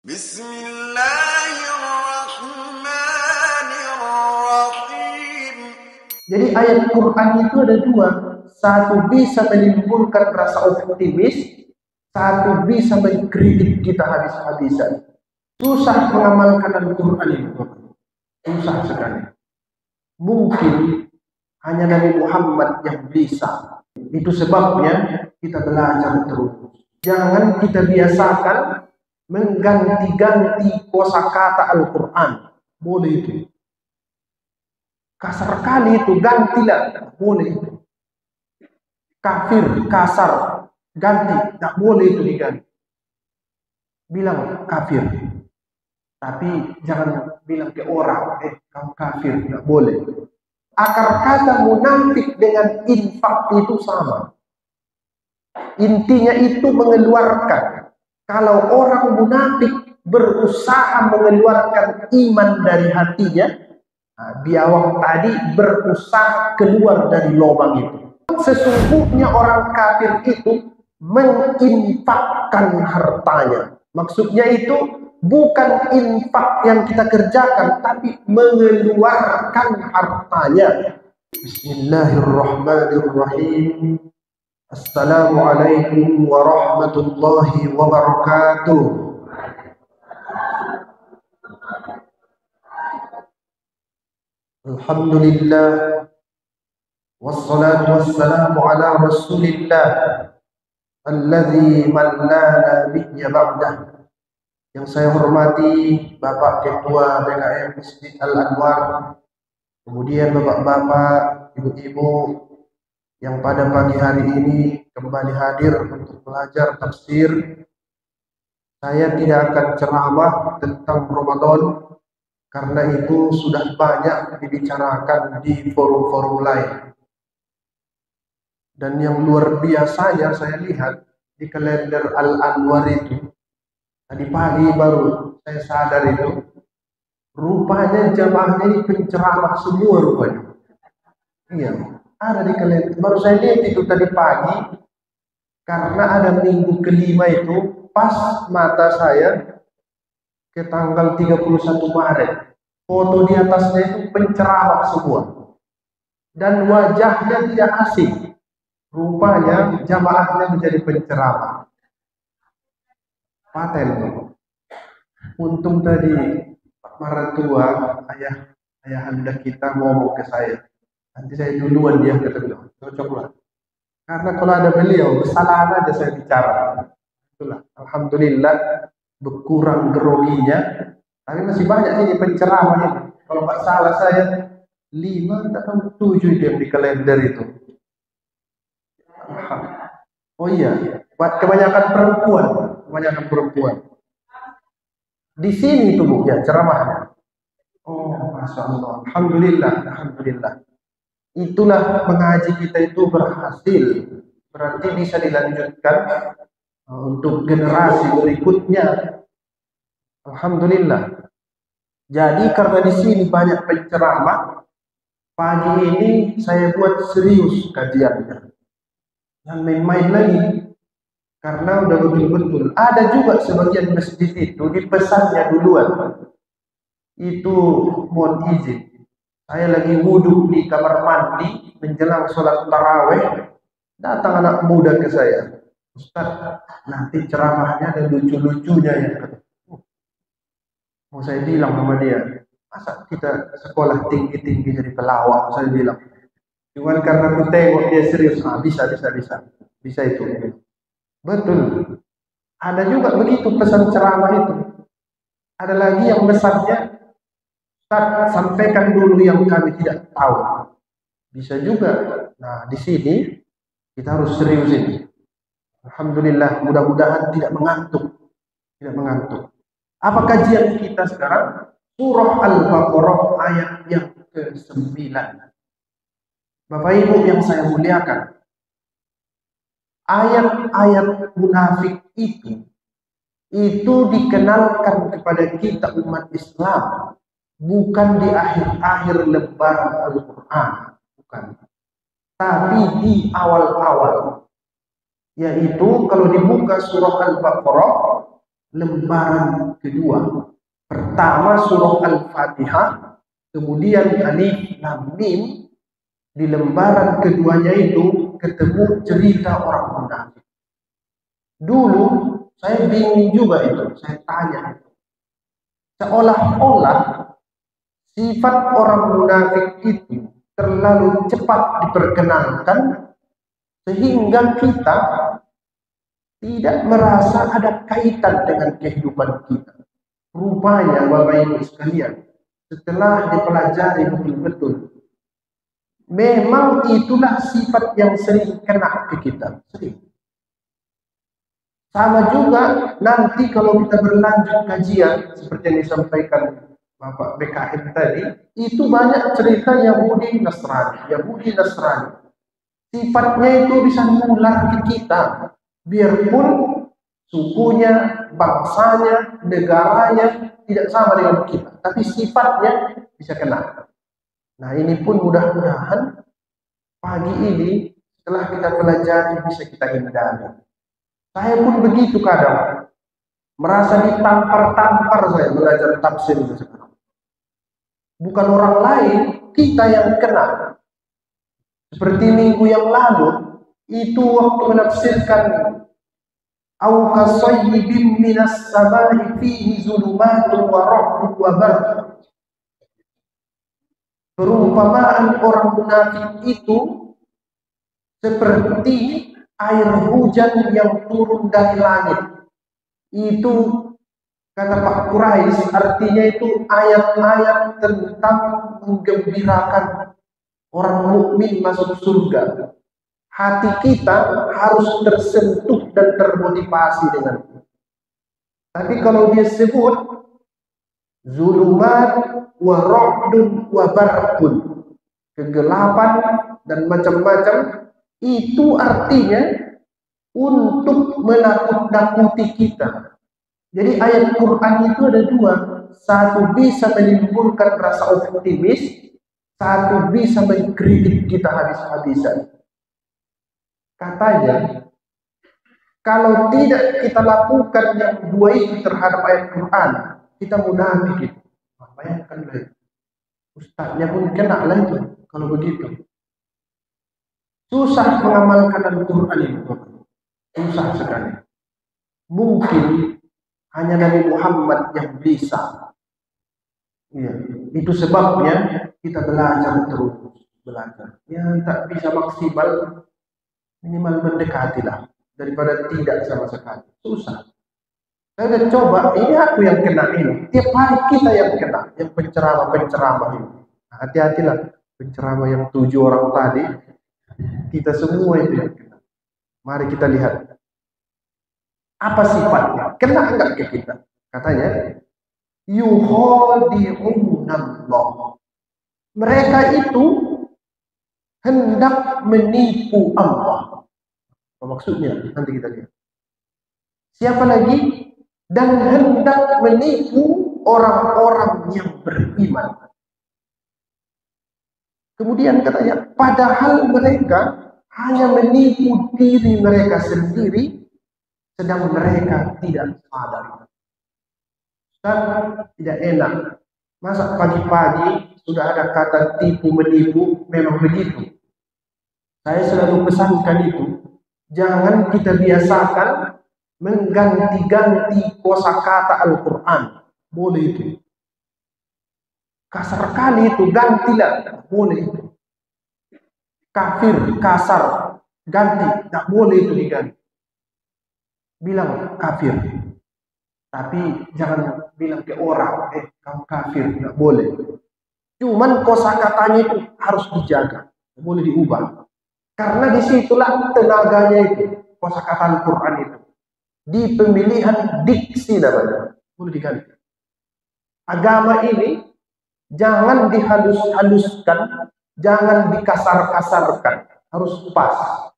Bismillahirrahmanirrahim. Jadi ayat Quran itu ada dua. Satu bisa menimbulkan rasa optimis, satu bisa mengkritik kita habis-habisan. Susah mengamalkan Al-Quran itu. Susah sekali. Mungkin hanya Nabi Muhammad yang bisa. Itu sebabnya kita belajar terus. Jangan kita biasakan mengganti-ganti kosakata Al-Quran. Boleh itu. Kasar kali itu, gantilah. Boleh itu. Kafir, kasar, ganti. Tak boleh itu diganti. Bilang kafir. Tapi jangan bilang ke orang, kamu kafir. Tak boleh. Akar kata munafik dengan infak itu sama. Intinya itu mengeluarkan. Kalau orang munafik berusaha mengeluarkan iman dari hatinya, biawak tadi berusaha keluar dari lubang itu. Sesungguhnya orang kafir itu menginfakkan hartanya. Maksudnya itu bukan infak yang kita kerjakan, tapi mengeluarkan hartanya. Bismillahirrahmanirrahim. Assalamualaikum warahmatullahi wabarakatuh. Alhamdulillah. Wassalatu wassalamu ala rasulillah alladzi man la nabiyya ba'dah. Yang saya hormati Bapak Ketua BKM Masjid Al-Anwar, kemudian bapak-bapak, ibu-ibu yang pada pagi hari ini kembali hadir untuk belajar tafsir. Saya tidak akan ceramah tentang Ramadan karena itu sudah banyak dibicarakan di forum-forum lain. Dan yang luar biasanya saya lihat di kalender Al-Anwar itu, tadi pagi baru saya sadar itu, rupanya jamaahnya ini penceramah semua rupanya. Iya, ada di kalender. Baru saya lihat itu tadi pagi, karena ada minggu kelima itu, pas mata saya ke tanggal 31 Maret. Foto di atasnya itu penceramah semua. Dan wajahnya tidak asing. Rupanya jamaahnya menjadi penceramah. Paten. Untung tadi Pak Maratua, ayah anda kita ngomong ke saya. Nanti saya duluan, dia kata bilang, cocoklah. Karena kalau ada beliau, kesalahan aja saya bicara. Itulah, alhamdulillah berkurang groginya. Tapi masih banyak ini penceramah ini. Kalau nggak salah saya 5 atau 7 dia di kalender itu. Oh iya, kebanyakan perempuan. Di sini tubuhnya ceramahnya. Oh, masya Allah, alhamdulillah. Itulah mengaji kita itu berhasil. Berarti bisa dilanjutkan untuk generasi berikutnya. Alhamdulillah. Jadi karena di sini banyak penceramah, pagi ini saya buat serius kajiannya. Yang main-main lagi. Karena udah betul-betul. Ada juga sebagian masjid itu dipesannya duluan. Itu mohon izin. Saya lagi wudhu di kamar mandi menjelang sholat taraweh. Datang anak muda ke saya. Ustaz, nanti ceramahnya ada lucu-lucunya ya. Mau saya bilang sama dia, masa kita sekolah tinggi-tinggi jadi pelawak, saya bilang. Cuman karena aku tengok dia serius, bisa itu. Betul. Ada juga begitu pesan ceramah itu. Ada lagi yang besarnya, Ustaz, sampaikan dulu yang kami tidak tahu. Bisa juga. Nah, di sini kita harus serius ini. Alhamdulillah, mudah-mudahan tidak mengantuk. Apa kajian kita sekarang? Surah Al-Baqarah ayat yang ke-9. Bapak Ibu yang saya muliakan, ayat-ayat munafik itu dikenalkan kepada kita umat Islam bukan di akhir-akhir lembaran Al-Quran, bukan, tapi di awal-awal. Yaitu kalau dibuka surah Al-Baqarah lembaran kedua. Pertama surah Al-Fatihah, kemudian Alif Lam Mim. Di lembaran keduanya itu ketemu cerita orang munafik. Dulu saya bingung juga itu, saya tanya. Seolah-olah sifat orang munafik itu terlalu cepat diperkenalkan sehingga kita tidak merasa ada kaitan dengan kehidupan kita. Rupanya Bapak Ibu sekalian, setelah dipelajari betul-betul, memang itulah sifat yang sering kena ke kita. Sering. Sama juga nanti kalau kita berlanjut kajian seperti yang disampaikan Bapak BKM tadi, itu banyak cerita Yahudi Nasrani, Yahudi Nasrani. Sifatnya itu bisa menular ke kita, biarpun sukunya, bangsanya, negaranya tidak sama dengan kita, tapi sifatnya bisa kena. Nah, ini pun mudah-mudahan pagi ini setelah kita pelajari bisa kita hindari. Saya pun begitu kadang, merasa ditampar-tampar saya belajar tafsir itu sekarang. Bukan orang lain, kita yang kena. Seperti minggu yang lalu, itu waktu menafsirkan au kasayyibin minas samai fihi zulumatun wa ra'dun wa barq. Perumpamaan orang munafik itu seperti air hujan yang turun dari langit. Itu kata Pak Quraisy, artinya itu ayat-ayat tentang menggembirakan orang mukmin masuk surga. Hati kita harus tersentuh dan termotivasi dengan itu. Tapi kalau dia sebut zulumat wa ra'dun wa barqun, kegelapan dan macam-macam, itu artinya untuk menakut-nakuti kita. Jadi ayat Quran itu ada dua. Satu bisa menimbulkan rasa optimis, satu bisa mengkritik kita habis-habisan. Katanya, kalau tidak kita lakukan yang dua itu terhadap ayat Quran, kita munafik itu. Bayangkan, ustaznya pun kena lah itu kalau begitu. Susah mengamalkan Al-Quran itu, susah sekali. Mungkin hanya Nabi Muhammad yang bisa. Ya, itu sebabnya kita belajar terus, belajar. Ya, tak bisa maksimal, minimal mendekatilah daripada tidak sama sekali. Susah. Saya udah coba, ini aku yang kena ini. Tiap hari kita yang kena, yang penceramah ini. Nah, hati-hatilah, penceramah yang 7 orang tadi, kita semua itu yang kena. Mari kita lihat. Apa sifatnya? Kena enggak ke kita? Katanya, yukhadi'unallah. Mereka itu hendak menipu Allah. Apa maksudnya? Nanti kita lihat. Siapa lagi? Dan hendak menipu orang-orang yang beriman. Kemudian katanya, padahal mereka hanya menipu diri mereka sendiri, sedang mereka tidak sadar. Dan tidak enak. Masa pagi-pagi sudah ada kata tipu menipu, memang begitu. Saya selalu pesankan itu, jangan kita biasakan mengganti-ganti kosakata Al-Quran. Boleh itu. Kasar kali itu, gantilah. Boleh itu. Kafir, kasar, ganti. Tak boleh itu diganti. Bilang kafir. Tapi jangan bilang ke orang, kamu kafir. Tak boleh. Cuman kosakatanya itu harus dijaga. Tak boleh diubah. Karena disitulah tenaganya itu. Kosakata Al-Quran itu. Di pemilihan diksi namanya, boleh diganti. Agama ini jangan dihalus-haluskan, jangan dikasar-kasarkan, harus pas.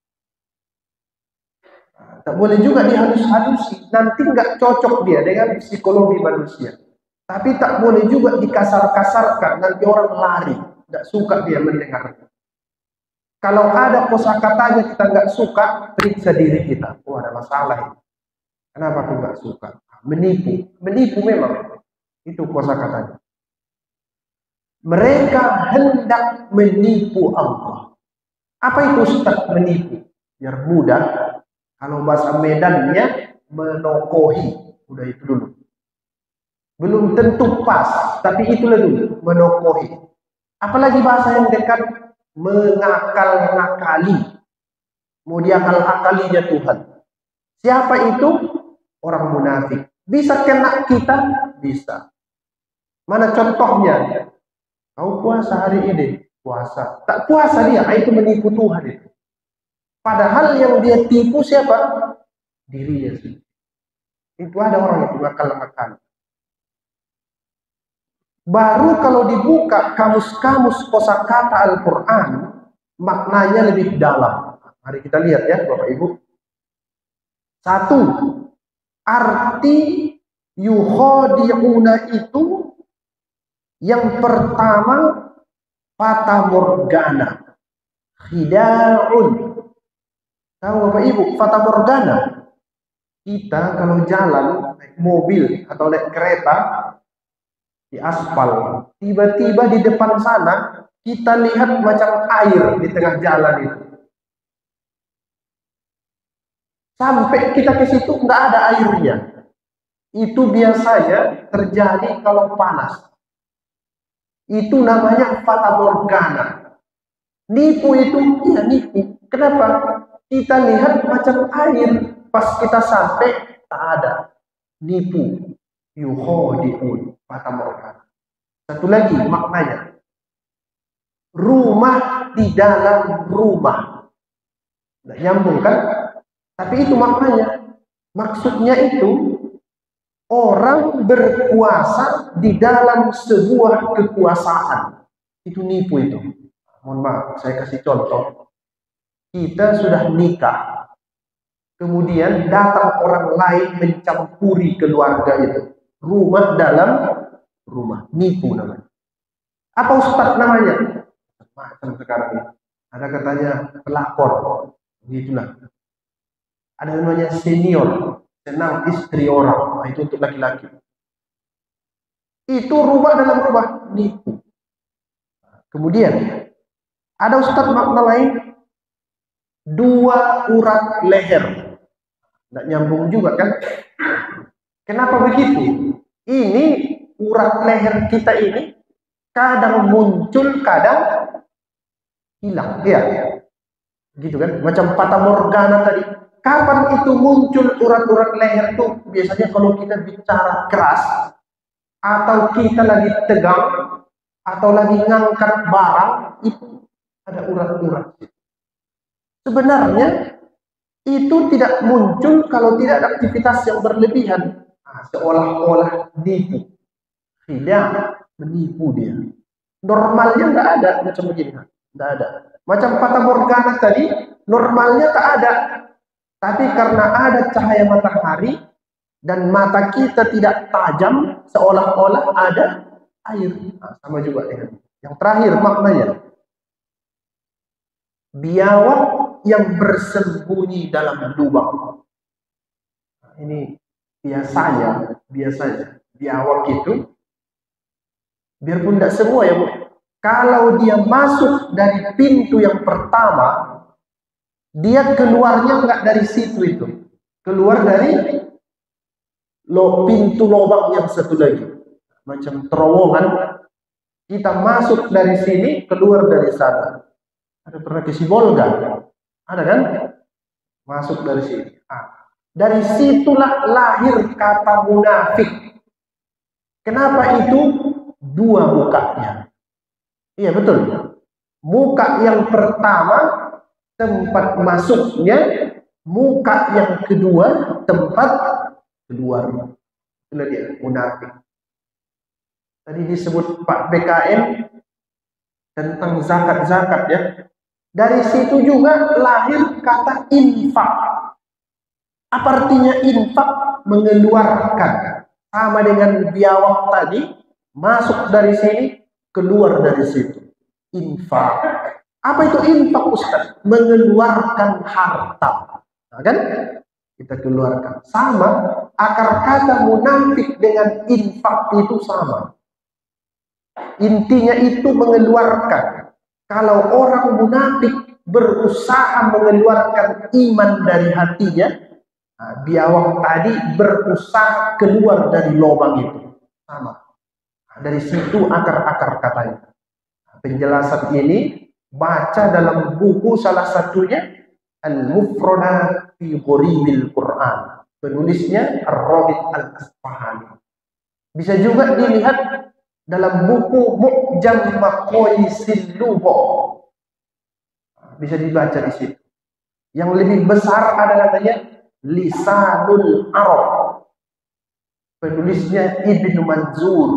Tak boleh juga dihalus-halusi, nanti nggak cocok dia dengan psikologi manusia. Tapi tak boleh juga dikasar-kasarkan, nanti orang lari, nggak suka dia mendengar. Kalau ada kosakatanya kita nggak suka, periksa diri kita. Oh, ada masalah ini. Kenapa aku nggak suka? Menipu. Menipu memang. Itu kosakatanya. Mereka hendak menipu Allah. Apa itu Ustaz menipu? Biar mudah. Kalau bahasa Medannya menokohi. Udah itu dulu. Belum tentu pas, tapi itulah dulu, menokohi. Apalagi bahasa yang dekat, mengakal-ngakali. Mau diakal-akalinya Tuhan. Siapa itu? Orang munafik. Bisa kena kita? Bisa. Mana contohnya? Kau puasa hari ini? Puasa. Tak puasa dia, itu menipu Tuhan itu. Padahal yang dia tipu siapa? Dirinya sendiri. Itu ada orang itu ngakal-ngakal. Baru kalau dibuka kamus-kamus kosakata Al-Quran, maknanya lebih dalam. Mari kita lihat ya Bapak Ibu. Satu, arti yukhadi'una itu yang pertama fata morgana, khida'un. Tahu Bapak Ibu, fata morgana? Kita kalau jalan naik mobil atau naik kereta di aspal, tiba-tiba di depan sana kita lihat macam air di tengah jalan itu. Sampai kita ke situ nggak ada airnya. Itu biasanya terjadi kalau panas. Itu namanya fata morgana. Nipu itu, iya nipu. Kenapa? Kita lihat macam air, pas kita sampai tak ada. Nipu. Yukhadi'un. Fata morgana. Satu lagi maknanya. Rumah di dalam rumah. Nah, nyambung kan? Tapi itu maknanya. Maksudnya itu orang berkuasa di dalam sebuah kekuasaan. Itu nipu itu. Mohon maaf, saya kasih contoh. Kita sudah nikah. Kemudian datang orang lain mencampuri keluarga itu. Rumah dalam rumah. Nipu namanya. Apa Ustaz namanya? Macam sekarang ini. Ada katanya pelakor. Begitulah. Ada namanya senior. Senang istri orang. Nah, itu untuk laki-laki. Itu rumah dalam rumah. Nipu. Kemudian ada Ustaz makna lain. 2 urat leher. Nggak nyambung juga kan? Kenapa begitu? Ini urat leher kita ini kadang muncul, kadang hilang. Iya. Gitu kan? Macam fata morgana tadi. Kapan itu muncul urat-urat leher itu? Biasanya kalau kita bicara keras, atau kita lagi tegang, atau lagi ngangkat barang, itu ada urat-urat. Sebenarnya itu tidak muncul kalau tidak ada aktivitas yang berlebihan. Seolah-olah nipu. Tidak, menipu dia. Normalnya nggak ada macam begini. Nggak ada. Macam fata morgana tadi, normalnya tak ada. Tapi karena ada cahaya matahari dan mata kita tidak tajam, seolah-olah ada air. Nah, sama juga dengan yang terakhir maknanya. Biawak yang bersembunyi dalam lubang. Nah, ini biasanya biawak itu, biarpun tidak semua ya Bu, kalau dia masuk dari pintu yang pertama, dia keluarnya nggak dari situ itu, keluar dari pintu lubang yang satu lagi, macam terowongan. Kita masuk dari sini, keluar dari sana. Ada pernah ke Sibolga? Ada kan? Masuk dari sini. Dari situlah lahir kata munafik. Kenapa itu? 2 mukanya. Iya betul. Muka yang pertama tempat masuknya, muka yang kedua tempat keluar. Itulah dia munafik. Tadi disebut Pak BKM tentang zakat-zakat ya. Dari situ juga lahir kata infak. Apa artinya infak? Mengeluarkan. Sama dengan biawak tadi, masuk dari sini, keluar dari situ. Infak. Apa itu infak Ustaz? Mengeluarkan harta. Nah, kan? Kita keluarkan. Sama akar kata munafik dengan infak itu sama. Intinya itu mengeluarkan. Kalau orang munafik berusaha mengeluarkan iman dari hatinya, biawak tadi berusaha keluar dari lubang itu. Sama. Dari situ akar-akar katanya. Penjelasan ini baca dalam buku salah satunya Al-Mufradat fi Ghoribil Quran. Penulisnya Ar-Raghib Al-Asfahani. Bisa juga dilihat dalam buku Mu'jam Maqayisil Lugha. Bisa dibaca di situ. Yang lebih besar ada namanya Lisanul Arab. Penulisnya Ibnu Manzur.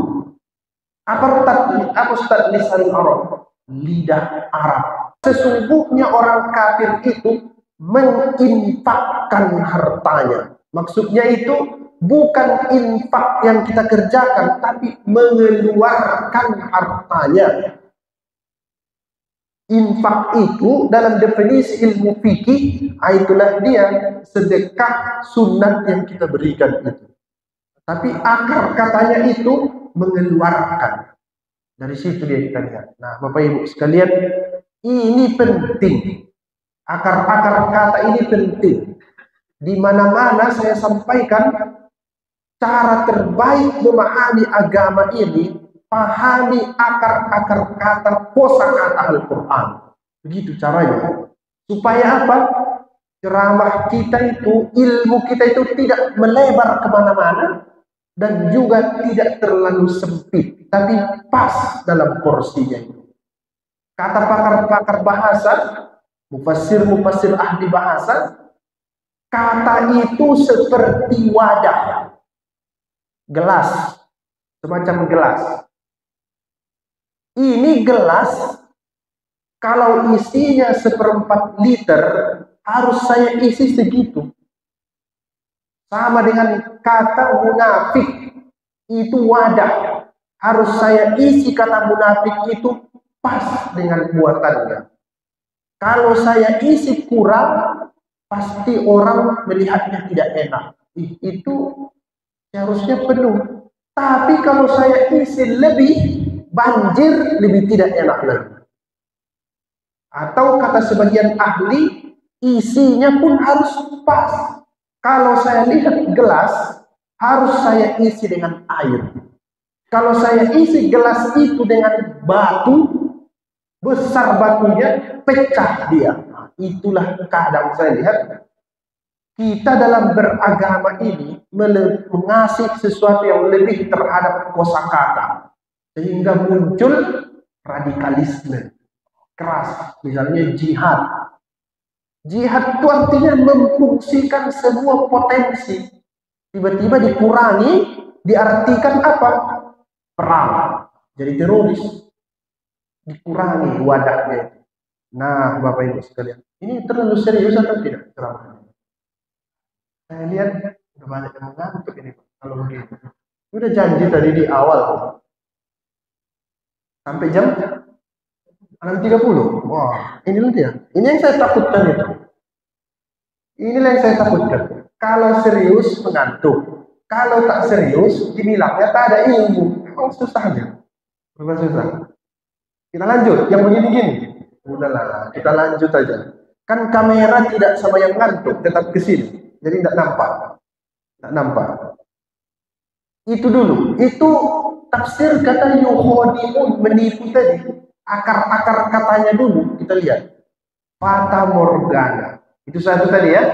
Apa Ustaz Lisanul Arab? Lidah Arab. Sesungguhnya orang kafir itu menginfakkan hartanya. Maksudnya itu bukan infak yang kita kerjakan, tapi mengeluarkan hartanya. Infak itu dalam definisi ilmu fikih, itulah dia sedekah sunat yang kita berikan itu. Tapi akar katanya itu mengeluarkan. Dari situ dia kita lihat. Nah, Bapak Ibu sekalian, ini penting. Akar-akar kata ini penting. Di mana-mana saya sampaikan cara terbaik memahami agama ini, pahami akar-akar kata kosakata Al-Quran. Begitu caranya. Supaya apa? Ceramah kita itu, ilmu kita itu tidak melebar kemana-mana dan juga tidak terlalu sempit, tapi pas dalam porsinya itu. Kata pakar-pakar bahasa, mufassir ahli bahasa, kata itu seperti wadah, gelas, semacam gelas. Ini gelas, kalau isinya 1/4 liter, harus saya isi segitu. Sama dengan kata munafik, itu wadah. Harus saya isi kata munafik itu pas dengan buatannya. Kalau saya isi kurang, pasti orang melihatnya tidak enak. Itu seharusnya penuh. Tapi kalau saya isi lebih, banjir, lebih tidak enak lagi. Atau kata sebagian ahli, isinya pun harus pas. Kalau saya lihat gelas, harus saya isi dengan air. Kalau saya isi gelas itu dengan batu, besar batunya, pecah dia. Nah, itulah kadang saya lihat, kita dalam beragama ini mengasih sesuatu yang lebih terhadap kosakata. Sehingga muncul radikalisme. Keras, misalnya jihad. Jihad itu artinya memfungsikan semua potensi. Tiba-tiba dikurangi, diartikan apa? Perang. Jadi teroris. Dikurangi wadahnya. Nah, Bapak Ibu sekalian, ini terlalu serius atau tidak ceramahnya? Saya lihat udah banyak yang ngantuk ini kalau begitu. Udah janji tadi di awal sampai jam 6.30. Wah, inilah dia. Ini yang saya takutkan itu. Inilah yang saya takutkan. Kalau serius mengantuk. Kalau tak serius dibilangnya tak ada ilmu. Memang susahnya. Memang susah. Kita lanjut. Yang begini-gini. Udahlah, kita lanjut aja. Kan kamera tidak sama yang ngantuk, tetap ke sini. Jadi tidak nampak. Tidak nampak. Itu dulu. Itu tafsir kata yukhadi'un, menipu tadi. Akar-akar katanya dulu kita lihat. Fata morgana. Itu satu tadi ya.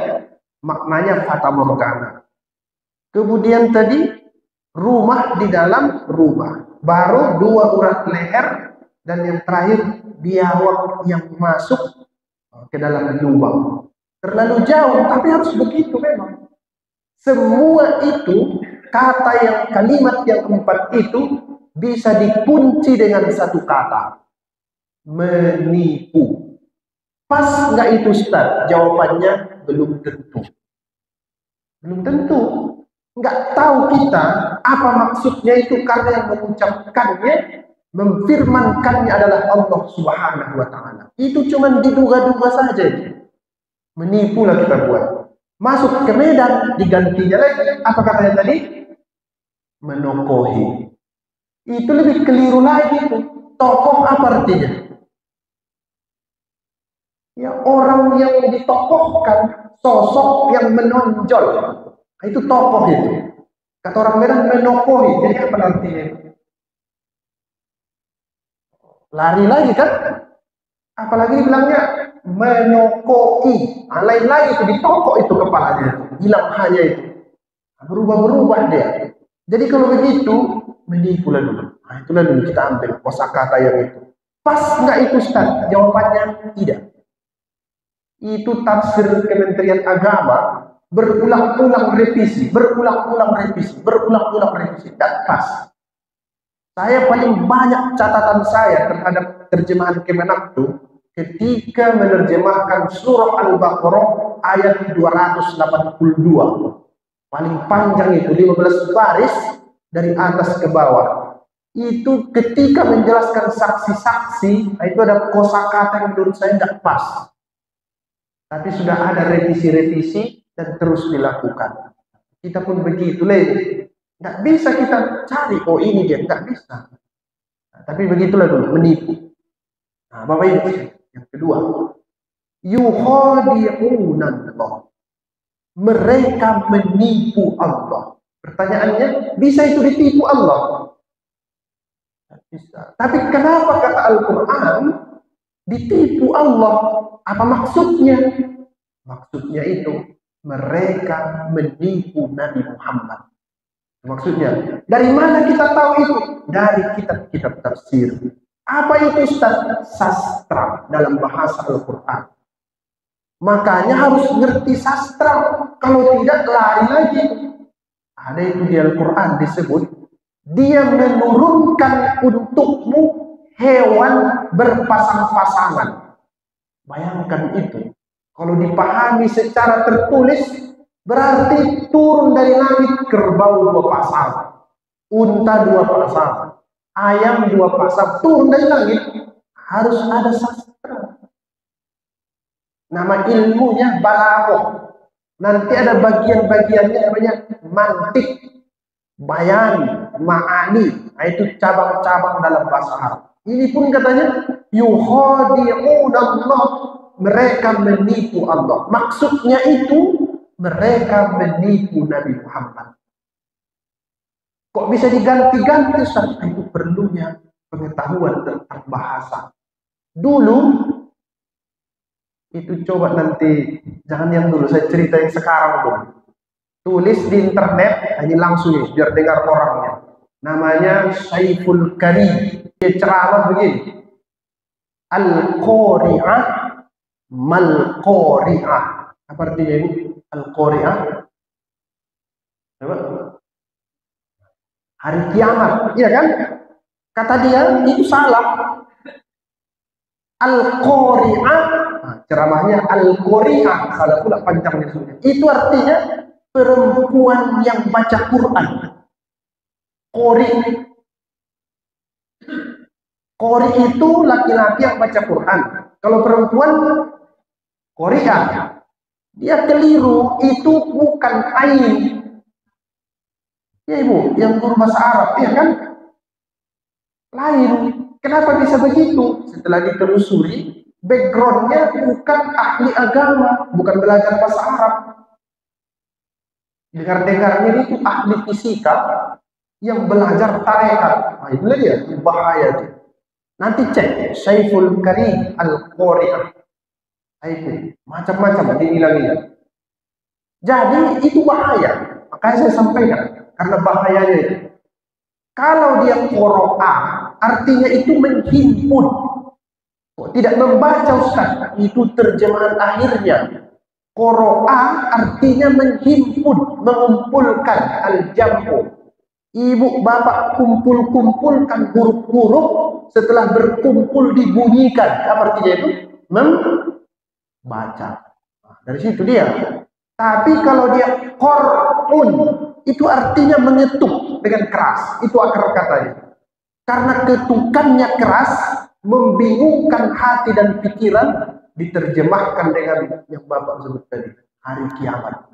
Maknanya fata morgana. Kemudian tadi rumah di dalam rumah. Baru 2 urat leher dan yang terakhir biawak yang masuk ke dalam lubang. Terlalu jauh, tapi harus begitu memang. Semua itu kata yang kalimat yang 4 itu bisa dikunci dengan satu kata. Menipu. Pas nggak itu Ustaz? Jawabannya belum tentu. Belum tentu. Nggak tahu kita apa maksudnya itu, karena yang mengucapkannya, memfirmankannya adalah Allah Subhanahu wa Ta'ala. Itu cuma diduga-duga saja. Menipulah kita buat. Masuk ke Medan, digantinya lagi. Apa katanya tadi? Menokohi. Itu lebih keliru lagi tuh. Tokoh apa artinya? Ya orang yang ditokohkan, sosok yang menonjol. Nah, itu tokoh itu. Kata orang Medan menokohi. Jadi apa artinya? Lari lagi kan? Apalagi dibilangnya menokoi. Nah, lain lagi itu ditokok itu kepalanya. Hilang hanya itu. Berubah-berubah dia. Jadi kalau begitu menipulah dulu. Nah, itulah dulu kita ambil kosakata yang itu. Pas nggak itu Ustaz? Jawabannya tidak. Itu tafsir Kementerian Agama berulang-ulang revisi, berulang-ulang revisi, berulang-ulang revisi. Dan pas. Saya paling banyak catatan saya terhadap terjemahan Kemenak itu ketika menerjemahkan surah Al-Baqarah ayat 282. Paling panjang itu 15 baris dari atas ke bawah. Itu ketika menjelaskan saksi-saksi, itu ada kosakata yang menurut saya tidak pas. Tapi sudah ada revisi-revisi dan terus dilakukan. Kita pun begitu, nggak bisa kita cari, oh ini dia, nggak bisa. Nah, tapi begitulah dulu, menipu. Nah, Bapak Ibu, yang kedua, yukhadi'unallah. Mereka menipu Allah. Pertanyaannya, bisa itu ditipu Allah? Bisa. Tapi kenapa kata Al-Quran ditipu Allah? Apa maksudnya? Maksudnya itu mereka menipu Nabi Muhammad. Maksudnya, dari mana kita tahu itu? Dari kitab-kitab tafsir. Apa itu Ustaz? Sastra dalam bahasa Al-Quran. Makanya harus ngerti sastra. Kalau tidak, lari lagi. Ada itu di Al-Quran disebut, dia menurunkan untukmu hewan berpasang-pasangan. Bayangkan itu. Kalau dipahami secara tertulis, berarti turun dari langit kerbau 2 pasang, unta 2 pasang, ayam 2 pasang, turun dari langit. Harus ada sastra. Nama ilmunya balaghah. Nanti ada bagian-bagiannya namanya mantik, bayan, ma'ani. Nah, itu cabang-cabang dalam bahasa Arab. Ini pun katanya yukhadi'unallah. Mereka menipu Allah. Maksudnya itu mereka menipu Nabi Muhammad. Kok bisa diganti-ganti? Itu perlunya pengetahuan tentang bahasa. Dulu itu coba nanti, jangan yang dulu, saya cerita yang sekarang dulu. Tulis di internet, ini langsung nih, biar dengar orangnya. Namanya Saiful Karim. Dia ceramah begini. Al-Qari'ah Mal-Qari'ah. Apa artinya ini? Al-Qari'ah. Coba. Hari kiamat, iya kan? Kata dia, itu salah. Al-Qari'ah, nah, ceramahnya Al-Qari'ah, salah pula panjangnya. Itu artinya perempuan yang baca Quran. Qari itu laki-laki yang baca Quran. Kalau perempuan Qari'ah. Dia keliru, itu bukan ain. Ya Ibu, yang guru bahasa Arab, ya kan? Lain. Kenapa bisa begitu? Setelah ditelusuri, backgroundnya bukan ahli agama, bukan belajar bahasa Arab. Dengar-dengarnya itu ahli fisika yang belajar tarekat. Nah, itu dia, bahaya itu. Nanti cek Saiful Karim Al-Qari'ah. Itu macam-macam dinilai. Jadi itu bahaya. Makanya saya sampaikan, karena bahayanya itu. Kalau dia qara'a, artinya itu menghimpun. Tidak membaca Ustaz, itu terjemahan akhirnya. Qara'a artinya menghimpun, mengumpulkan, al-jam'u. Ibu bapak kumpul-kumpulkan huruf-huruf, setelah berkumpul dibunyikan. Apa artinya itu? Membaca. Nah, dari situ dia. Tapi kalau dia qur'un, itu artinya mengetuk dengan keras. Itu akar katanya. Karena ketukannya keras, membingungkan hati dan pikiran, diterjemahkan dengan yang Bapak sebut tadi. hari kiamat.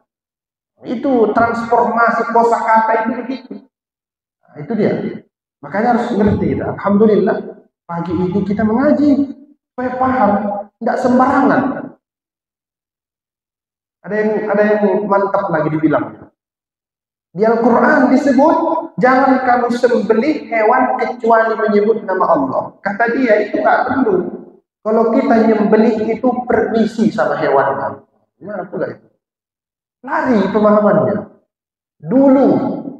Itu transformasi kosakata itu begitu. Nah, itu dia. Makanya harus ngerti kita. Alhamdulillah pagi ini kita mengaji supaya paham, tidak sembarangan. Ada yang mantap lagi dibilang. Di Al-Quran disebut jangan kamu sembelih hewan kecuali menyebut nama Allah. Kata dia itu nggak perlu. Kalau kita nyembelih itu permisi sama hewannya. Gimana pula itu? Lari pemahamannya. Dulu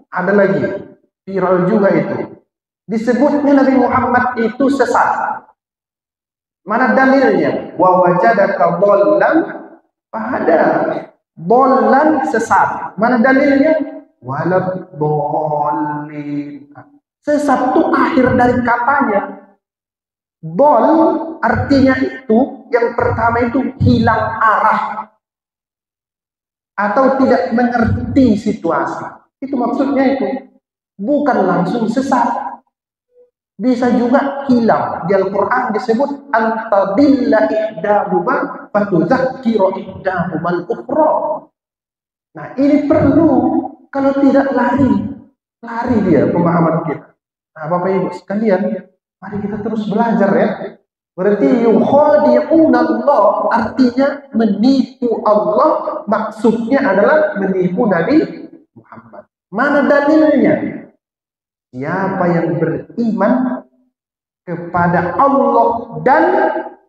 ada lagi viral juga itu. Disebutnya Nabi Muhammad itu sesat. Mana dalilnya? Wa wajadaka dhallan fahada. Dhallan sesat. Mana dalilnya? Walad dhalin. Sesat itu akhir dari katanya. Dhal artinya itu yang pertama itu hilang arah atau tidak mengerti situasi. Itu maksudnya itu. Bukan langsung sesat. Bisa juga hilang. Di Al-Quran disebut antadilla ihdahuma fatudzakkira ihdahumal ukhra. Nah, ini perlu. Kalau tidak lari dia pemahaman kita. Nah, Bapak Ibu sekalian, mari kita terus belajar ya. Berarti yukhadi'una Allah artinya menipu Allah, maksudnya adalah menipu Nabi Muhammad. Mana dalilnya? Siapa yang beriman kepada Allah dan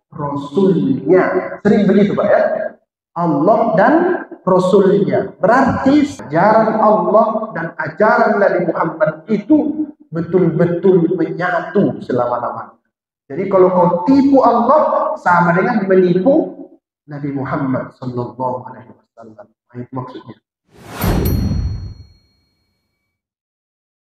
Rasulnya. Sering begitu Pak ya. Allah dan Rasulnya. Berarti ajaran Allah dan ajaran Nabi Muhammad itu betul-betul menyatu selama-lamanya. Jadi kalau kau tipu Allah sama dengan menipu Nabi Muhammad sallallahu alaihi wasallam. Itu maksudnya.